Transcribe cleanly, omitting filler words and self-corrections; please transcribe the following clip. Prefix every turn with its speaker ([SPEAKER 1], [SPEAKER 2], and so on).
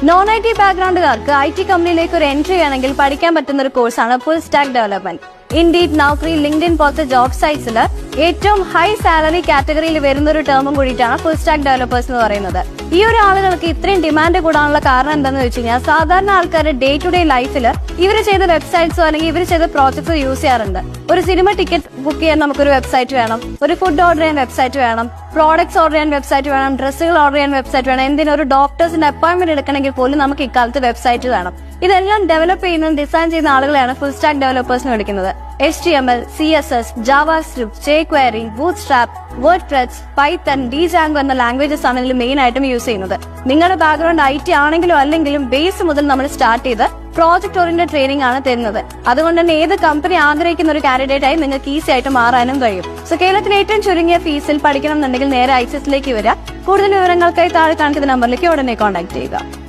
[SPEAKER 1] Non I T ബാക്ക്ഗ്രൗണ്ടുകാർക്ക് IT കമ്പനിയിലേക്ക് ഒരു എൻട്രി ചെയ്യണമെങ്കിൽ പഠിക്കാൻ പറ്റുന്ന ഒരു കോഴ്സാണ് full stack development. Indeed, Naukri, LinkedIn പോലത്തെ ജോബ് സൈറ്റ്സിൽ ഏറ്റവും ഹൈ സാലറി കാറ്റഗറിയിൽ വരുന്ന ഒരു ടേമും കൂടിയിട്ടാണ് ഫുൾ സ്റ്റാക്ക് ഡെവലപ്പേഴ്സ് എന്ന് പറയുന്നത്. ഈ ഒരു ആളുകൾക്ക് ഇത്രയും ഡിമാൻഡ് കൂടാനുള്ള കാരണം എന്താണെന്ന് വെച്ച് കഴിഞ്ഞാൽ സാധാരണ ആൾക്കാരുടെ ഡേ ടു ഡേ ലൈഫിൽ ഇവർ ചെയ്ത വെബ്സൈറ്റ്സോ അല്ലെങ്കിൽ ഇവർ ചെയ്ത പ്രോജക്ട്സോ യൂസ് ചെയ്യാറുണ്ട്. ഒരു സിനിമ ടിക്കറ്റ് ബുക്ക് ചെയ്യാൻ നമുക്കൊരു വെബ്സൈറ്റ് വേണം, ഒരു ഫുഡ് ഓർഡർ ചെയ്യാൻ വെബ്സൈറ്റ് വേണം, പ്രോഡക്ട്സ് ഓർഡർ ചെയ്യാൻ വെബ്സൈറ്റ് വേണം, ഡ്രസ്സുകൾ ഓർഡർ ചെയ്യാൻ വെബ്സൈറ്റ് വേണം, എന്തിനും ഒരു ഡോക്ടേഴ്സിന്റെ അപ്പോയിന്റ്മെന്റ് എടുക്കണമെങ്കിൽ പോലും നമുക്ക് ഇക്കാലത്ത് വെബ്സൈറ്റ് വേണം. ഇതെല്ലാം ഡെവലപ്പ് ചെയ്യുന്നതും ഡിസൈൻ ചെയ്യുന്ന ആളുകളെയാണ് ഫുൾ സ്റ്റാക്ക് ഡെവലപ്പേഴ്സ് എന്ന് വിളിക്കുന്നത്. HTML, CSS, JavaScript, jQuery, Bootstrap, WordPress, Python, Django എന്ന ലാംഗ്വേജസ് ആണ് ഇതിൽ മെയിൻ ആയിട്ടും യൂസ് ചെയ്യുന്നത്. നിങ്ങളുടെ ബാക്ക്ഗ്രൗണ്ട് IT ആണെങ്കിലും അല്ലെങ്കിലും ബേസ് മുതൽ നമ്മൾ സ്റ്റാർട്ട് ചെയ്ത് പ്രോജക്ട് ഓറിയന്റഡ് ട്രെയിനിങ് ആണ് തരുന്നത്. അതുകൊണ്ട് തന്നെ ഏത് കമ്പനി ആഗ്രഹിക്കുന്ന ഒരു കാൻഡിഡേറ്റ് ആയി നിങ്ങൾക്ക് ഈസി ആയിട്ട് മാറാനും കഴിയും. സോ കേരളത്തിൽ ഏറ്റവും ചുരുങ്ങിയ ഫീസിൽ പഠിക്കണം എന്നുണ്ടെങ്കിൽ നേരെ ICSലേക്ക് വരിക. കൂടുതൽ വിവരങ്ങൾക്കായി താഴെ കാണിക്കുന്ന നമ്പറിലേക്ക് ഉടനെ കോൺടാക്ട് ചെയ്യുക.